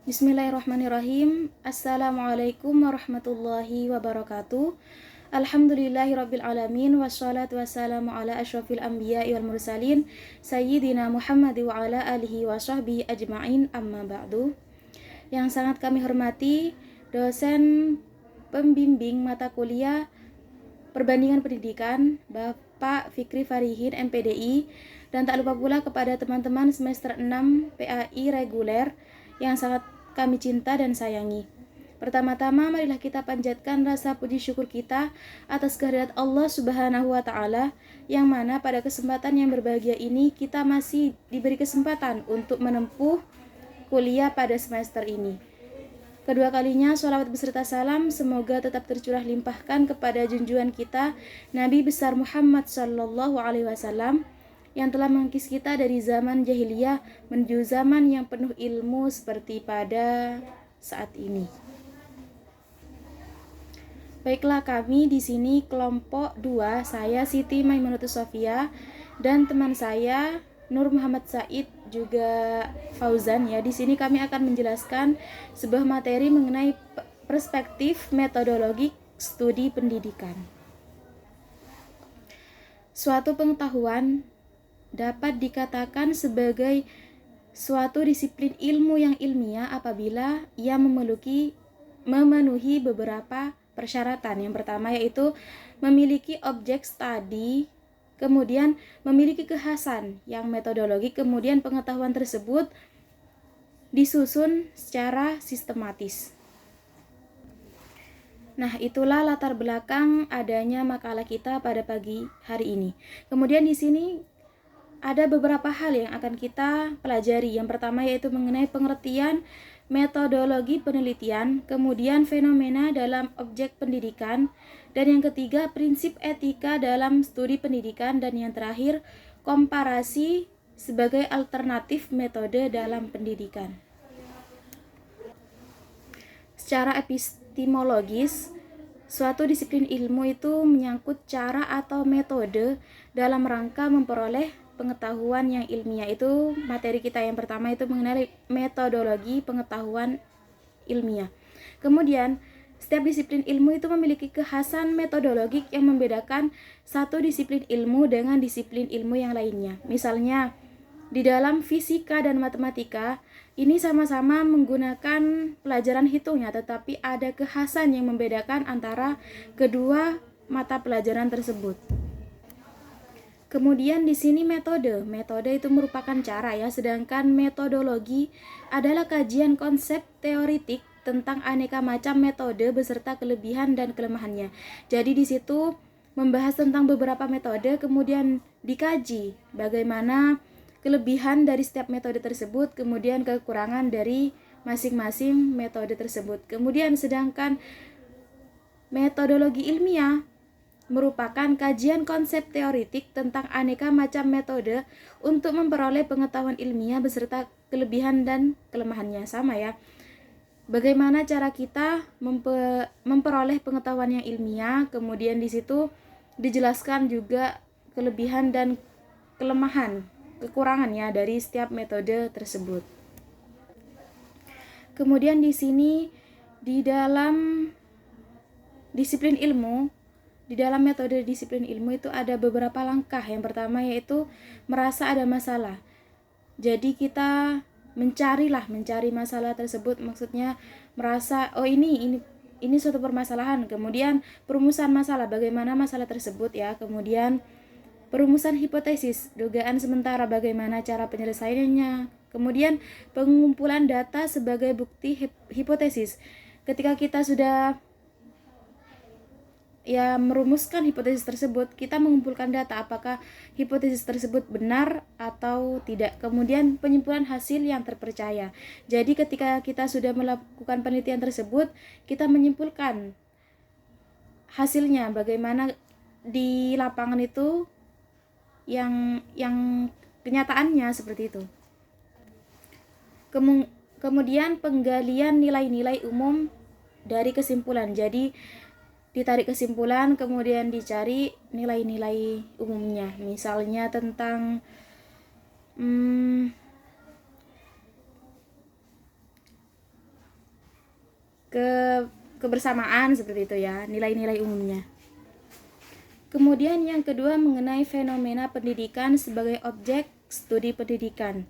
Bismillahirrahmanirrahim. Assalamualaikum warahmatullahi wabarakatuh. Alhamdulillahirabbil alamin wassalatu wassalamu ala asyrofil anbiya'i wal mursalin sayyidina Muhammad wa ala alihi wa sahbihi ajma'in, amma ba'du. Yang sangat kami hormati dosen pembimbing mata kuliah Perbandingan Pendidikan Bapak Fikri Farihin MPDI, dan tak lupa pula kepada teman-teman semester 6 PAI reguler yang sangat kami cinta dan sayangi. Pertama-tama marilah kita panjatkan rasa puji syukur kita atas kehadirat Allah Subhanahu wa Ta'ala, yang mana pada kesempatan yang berbahagia ini kita masih diberi kesempatan untuk menempuh kuliah pada semester ini. Kedua kalinya sholawat beserta salam semoga tetap tercurah limpahkan kepada junjungan kita Nabi besar Muhammad Sallallahu Alaihi Wasallam, yang telah mengikis kita dari zaman jahiliyah menuju zaman yang penuh ilmu seperti pada saat ini. Baiklah, kami di sini kelompok 2, saya Siti Maimunatus Sofia dan teman saya Nur Muhammad Said juga Fauzan ya. Di sini kami akan menjelaskan sebuah materi mengenai perspektif metodologi studi pendidikan. Suatu pengetahuan dapat dikatakan sebagai suatu disiplin ilmu yang ilmiah apabila ia memenuhi beberapa persyaratan. Yang pertama yaitu memiliki objek studi, kemudian memiliki kekhasan yang metodologi, kemudian pengetahuan tersebut disusun secara sistematis. Nah, itulah latar belakang adanya makalah kita pada pagi hari ini. Kemudian di sini ada beberapa hal yang akan kita pelajari. Yang pertama yaitu mengenai pengertian metodologi penelitian, kemudian fenomena dalam objek pendidikan, dan yang ketiga prinsip etika dalam studi pendidikan, dan yang terakhir komparasi sebagai alternatif metode dalam pendidikan. Secara epistemologis, suatu disiplin ilmu itu menyangkut cara atau metode dalam rangka memperoleh pengetahuan yang ilmiah. Itu materi kita yang pertama, itu mengenai metodologi pengetahuan ilmiah. Kemudian setiap disiplin ilmu itu memiliki kekhasan metodologik yang membedakan satu disiplin ilmu dengan disiplin ilmu yang lainnya. Misalnya di dalam fisika dan matematika ini sama-sama menggunakan pelajaran hitungnya, tetapi ada kekhasan yang membedakan antara kedua mata pelajaran tersebut. Kemudian di sini metode itu merupakan cara ya, sedangkan metodologi adalah kajian konsep teoritik tentang aneka macam metode beserta kelebihan dan kelemahannya. Jadi di situ membahas tentang beberapa metode, kemudian dikaji bagaimana kelebihan dari setiap metode tersebut, kemudian kekurangan dari masing-masing metode tersebut. Kemudian sedangkan metodologi ilmiah merupakan kajian konsep teoritik tentang aneka macam metode untuk memperoleh pengetahuan ilmiah beserta kelebihan dan kelemahannya. Sama ya, bagaimana cara kita memperoleh pengetahuan yang ilmiah, kemudian di situ dijelaskan juga kelebihan dan kelemahan, kekurangannya dari setiap metode tersebut. Kemudian di sini di dalam disiplin ilmu, di dalam metode disiplin ilmu itu ada beberapa langkah. Yang pertama yaitu merasa ada masalah. Jadi kita mencari masalah tersebut, maksudnya merasa ini suatu permasalahan. Kemudian perumusan masalah, bagaimana masalah tersebut ya. Kemudian perumusan hipotesis, dugaan sementara, bagaimana cara penyelesaiannya. Kemudian pengumpulan data sebagai bukti hipotesis. Ketika kita sudah merumuskan hipotesis tersebut, kita mengumpulkan data apakah hipotesis tersebut benar atau tidak. Kemudian penyimpulan hasil yang terpercaya. Jadi ketika kita sudah melakukan penelitian tersebut, kita menyimpulkan hasilnya bagaimana di lapangan itu yang kenyataannya seperti itu. Kemudian penggalian nilai-nilai umum dari kesimpulan. Jadi ditarik kesimpulan, kemudian dicari nilai-nilai umumnya. Misalnya tentang kebersamaan seperti itu ya, nilai-nilai umumnya. Kemudian yang kedua mengenai fenomena pendidikan sebagai objek studi pendidikan.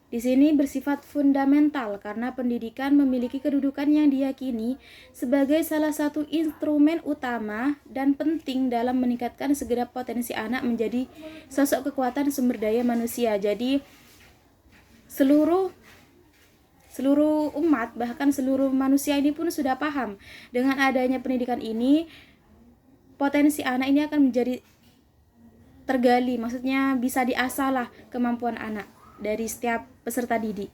Di sini bersifat fundamental karena pendidikan memiliki kedudukan yang diyakini sebagai salah satu instrumen utama dan penting dalam meningkatkan segenap potensi anak menjadi sosok kekuatan sumber daya manusia. Jadi seluruh umat, bahkan seluruh manusia ini pun sudah paham dengan adanya pendidikan ini, potensi anak ini akan menjadi tergali, maksudnya bisa diasah lah kemampuan anak dari setiap peserta didik.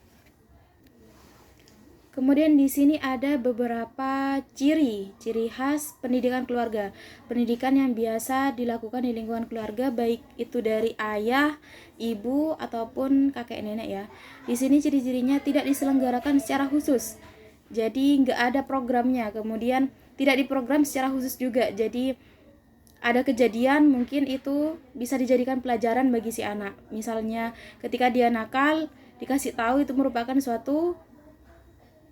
Kemudian di sini ada beberapa ciri khas pendidikan keluarga. Pendidikan yang biasa dilakukan di lingkungan keluarga, baik itu dari ayah, ibu ataupun kakek nenek ya. Di sini ciri-cirinya tidak diselenggarakan secara khusus. Jadi nggak ada programnya. Kemudian tidak diprogram secara khusus juga. Jadi ada kejadian mungkin itu bisa dijadikan pelajaran bagi si anak. Misalnya ketika dia nakal, dikasih tahu itu merupakan suatu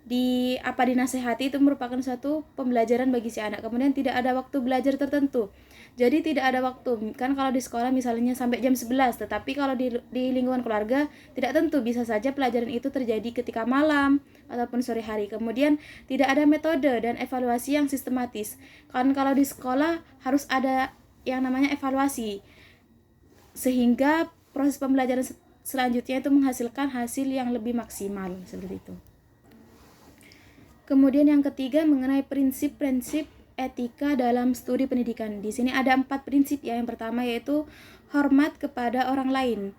dinasehati, itu merupakan suatu pembelajaran bagi si anak. Kemudian tidak ada waktu belajar tertentu. Jadi tidak ada waktu. Kan kalau di sekolah misalnya sampai jam 11, tetapi kalau di lingkungan keluarga tidak tentu, bisa saja pelajaran itu terjadi ketika malam ataupun sore hari. Kemudian tidak ada metode dan evaluasi yang sistematis. Kan kalau di sekolah harus ada yang namanya evaluasi, sehingga proses pembelajaran selanjutnya itu menghasilkan hasil yang lebih maksimal seperti itu. Kemudian yang ketiga mengenai prinsip-prinsip etika dalam studi pendidikan. Di sini ada 4 prinsip ya. Yang pertama yaitu hormat kepada orang lain.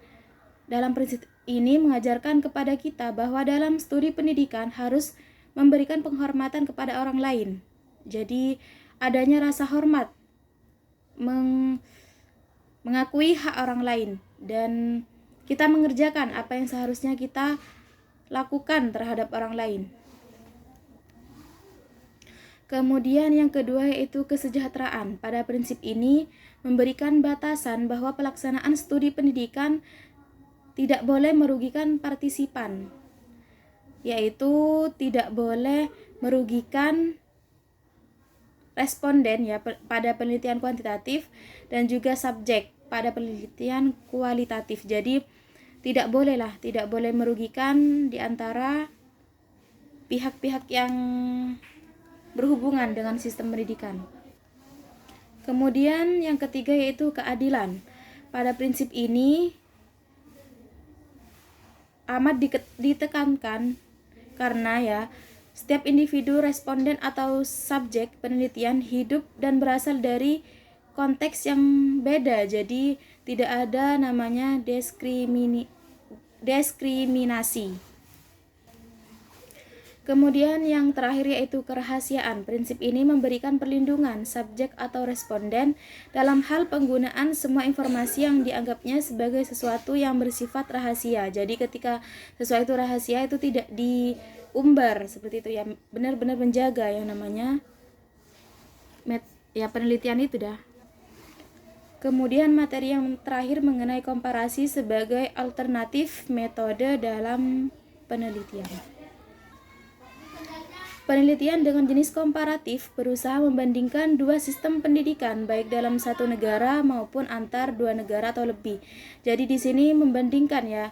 Dalam prinsip ini mengajarkan kepada kita bahwa dalam studi pendidikan harus memberikan penghormatan kepada orang lain. Jadi adanya rasa hormat, mengakui hak orang lain, dan kita mengerjakan apa yang seharusnya kita lakukan terhadap orang lain. Kemudian yang kedua yaitu kesejahteraan. Pada prinsip ini memberikan batasan bahwa pelaksanaan studi pendidikan tidak boleh merugikan partisipan, yaitu tidak boleh merugikan responden ya pada penelitian kuantitatif dan juga subjek pada penelitian kualitatif. Jadi tidak boleh merugikan di antara pihak-pihak yang berhubungan dengan sistem pendidikan. Kemudian yang ketiga yaitu keadilan. Pada prinsip ini amat ditekankan karena ya setiap individu, responden atau subjek penelitian hidup dan berasal dari konteks yang beda. Jadi tidak ada namanya diskriminasi. Kemudian yang terakhir yaitu kerahasiaan. Prinsip ini memberikan perlindungan subjek atau responden dalam hal penggunaan semua informasi yang dianggapnya sebagai sesuatu yang bersifat rahasia. Jadi ketika sesuatu rahasia itu tidak diumbar seperti itu ya, benar-benar menjaga yang namanya penelitian itu dah. Kemudian materi yang terakhir mengenai komparasi sebagai alternatif metode dalam penelitian. Penelitian dengan jenis komparatif berusaha membandingkan dua sistem pendidikan baik dalam satu negara maupun antar dua negara atau lebih. Jadi di sini membandingkan ya,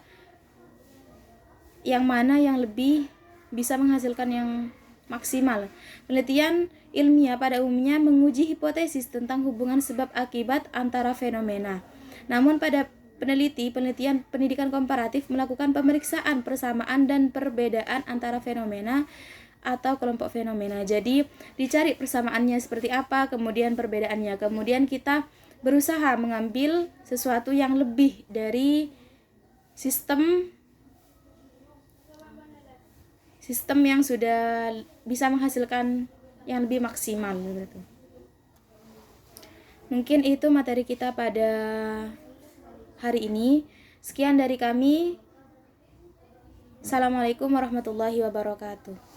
yang mana yang lebih bisa menghasilkan yang maksimal. Penelitian ilmiah pada umumnya menguji hipotesis tentang hubungan sebab akibat antara fenomena. Namun pada penelitian pendidikan komparatif melakukan pemeriksaan persamaan dan perbedaan antara fenomena atau kelompok fenomena. Jadi dicari persamaannya seperti apa, kemudian perbedaannya. Kemudian kita berusaha mengambil sesuatu yang lebih dari sistem yang sudah bisa menghasilkan yang lebih maksimal gitu. Mungkin itu materi kita pada hari ini. Sekian dari kami. Assalamualaikum warahmatullahi wabarakatuh.